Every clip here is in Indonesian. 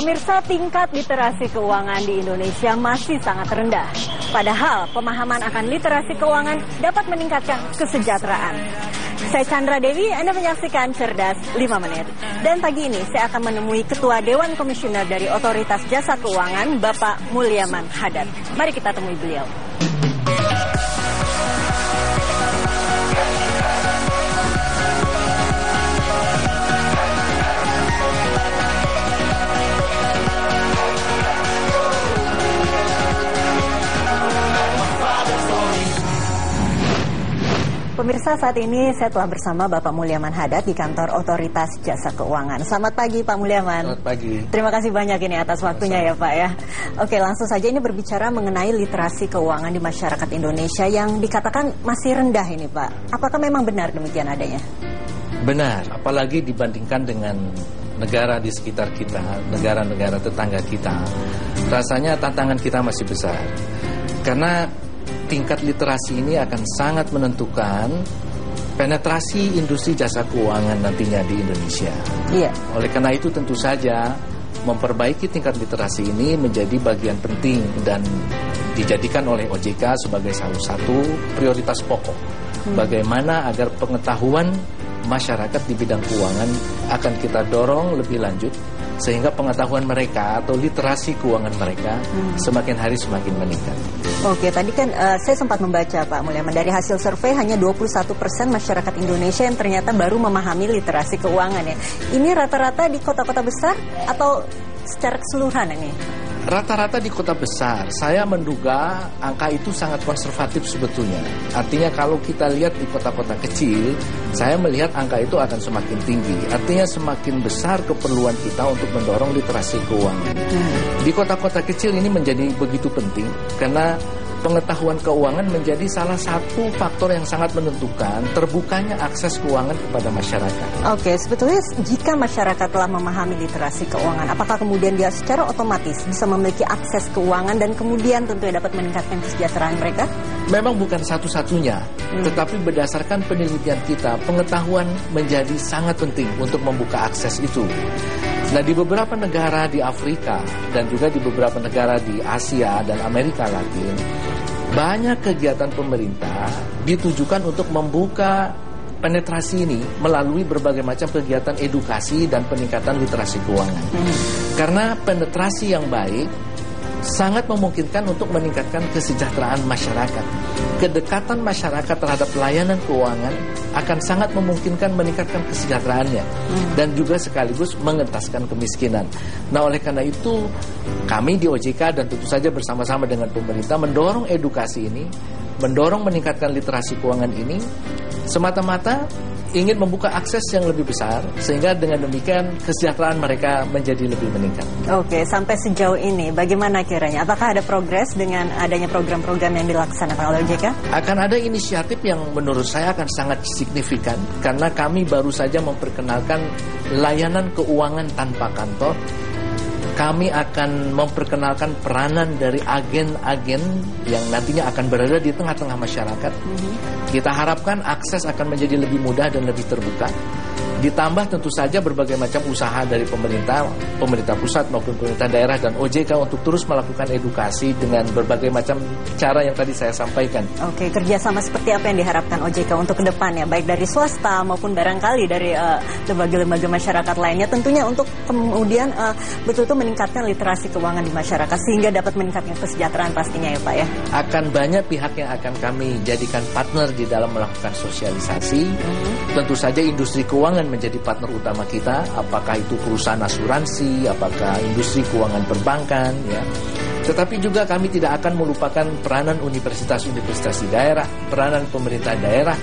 Pemirsa, tingkat literasi keuangan di Indonesia masih sangat rendah. Padahal pemahaman akan literasi keuangan dapat meningkatkan kesejahteraan. Saya Chandra Dewi, Anda menyaksikan Cerdas 5 Menit. Dan pagi ini saya akan menemui Ketua Dewan Komisioner dari Otoritas Jasa Keuangan, Bapak Mulyaman Hadad. Mari kita temui beliau. Pemirsa, saat ini saya telah bersama Bapak Mulyaman Hadad di kantor Otoritas Jasa Keuangan. Selamat pagi Pak Mulyaman. Selamat pagi. Terima kasih banyak ini atas waktunya ya Pak ya. Oke, langsung saja ini berbicara mengenai literasi keuangan di masyarakat Indonesia yang dikatakan masih rendah ini Pak. Apakah memang benar demikian adanya? Benar, apalagi dibandingkan dengan negara di sekitar kita, negara-negara tetangga kita. Rasanya tantangan kita masih besar. Karena tingkat literasi ini akan sangat menentukan penetrasi industri jasa keuangan nantinya di Indonesia. Iya. Oleh karena itu tentu saja memperbaiki tingkat literasi ini menjadi bagian penting dan dijadikan oleh OJK sebagai salah satu prioritas pokok. Bagaimana agar pengetahuan masyarakat di bidang keuangan akan kita dorong lebih lanjut sehingga pengetahuan mereka atau literasi keuangan mereka semakin hari semakin meningkat. Oke, tadi kan saya sempat membaca Pak Mulyaman, dari hasil survei hanya 21% masyarakat Indonesia yang ternyata baru memahami literasi keuangan ya. Ini rata-rata di kota-kota besar atau secara keseluruhan ini? Rata-rata di kota besar. Saya menduga angka itu sangat konservatif sebetulnya. Artinya kalau kita lihat di kota-kota kecil, saya melihat angka itu akan semakin tinggi. Artinya semakin besar keperluan kita untuk mendorong literasi keuangan. Di kota-kota kecil ini menjadi begitu penting karena pengetahuan keuangan menjadi salah satu faktor yang sangat menentukan terbukanya akses keuangan kepada masyarakat. Oke, sebetulnya jika masyarakat telah memahami literasi keuangan, apakah kemudian dia secara otomatis bisa memiliki akses keuangan dan kemudian tentunya dapat meningkatkan kesejahteraan mereka? Memang bukan satu-satunya, tetapi berdasarkan penelitian kita, pengetahuan menjadi sangat penting untuk membuka akses itu. Nah, di beberapa negara di Afrika dan juga di beberapa negara di Asia dan Amerika Latin, banyak kegiatan pemerintah ditujukan untuk membuka penetrasi ini melalui berbagai macam kegiatan edukasi dan peningkatan literasi keuangan. Karena penetrasi yang baik sangat memungkinkan untuk meningkatkan kesejahteraan masyarakat. Kedekatan masyarakat terhadap layanan keuangan akan sangat memungkinkan meningkatkan kesejahteraannya dan juga sekaligus mengentaskan kemiskinan. Nah, oleh karena itu kami di OJK dan tentu saja bersama-sama dengan pemerintah mendorong edukasi ini, mendorong meningkatkan literasi keuangan ini semata-mata ingin membuka akses yang lebih besar sehingga dengan demikian kesejahteraan mereka menjadi lebih meningkat. Oke, sampai sejauh ini bagaimana kiranya? Apakah ada progres dengan adanya program-program yang dilaksanakan oleh OJK? Akan ada inisiatif yang menurut saya akan sangat signifikan karena kami baru saja memperkenalkan layanan keuangan tanpa kantor. Kami akan memperkenalkan peranan dari agen-agen yang nantinya akan berada di tengah-tengah masyarakat. Kita harapkan akses akan menjadi lebih mudah dan lebih terbuka. Ditambah tentu saja berbagai macam usaha dari pemerintah pusat maupun pemerintah daerah dan OJK untuk terus melakukan edukasi dengan berbagai macam cara yang tadi saya sampaikan. Oke, kerjasama seperti apa yang diharapkan OJK untuk ke depannya, baik dari swasta maupun barangkali dari lembaga-lembaga masyarakat lainnya, tentunya untuk kemudian betul-betul meningkatkan literasi keuangan di masyarakat sehingga dapat meningkatkan kesejahteraan pastinya ya Pak ya. Akan banyak pihak yang akan kami jadikan partner di dalam melakukan sosialisasi. Tentu saja industri keuangan menjadi partner utama kita, apakah itu perusahaan asuransi, apakah industri keuangan perbankan, ya. Tetapi juga kami tidak akan melupakan peranan universitas-universitas di daerah, peranan pemerintah daerah,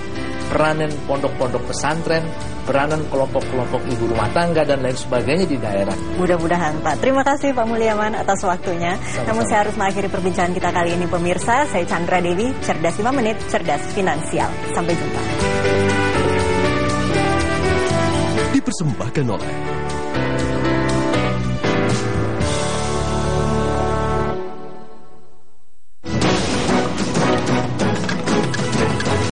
peranan pondok-pondok pesantren, peranan kelompok-kelompok ibu rumah tangga dan lain sebagainya di daerah. Mudah-mudahan Pak. Terima kasih Pak Mulyaman atas waktunya. Sama-sama. Namun saya harus mengakhiri perbincangan kita kali ini pemirsa. Saya Chandra Dewi, Cerdas 5 Menit, Cerdas Finansial. Sampai jumpa. Dipersembahkan oleh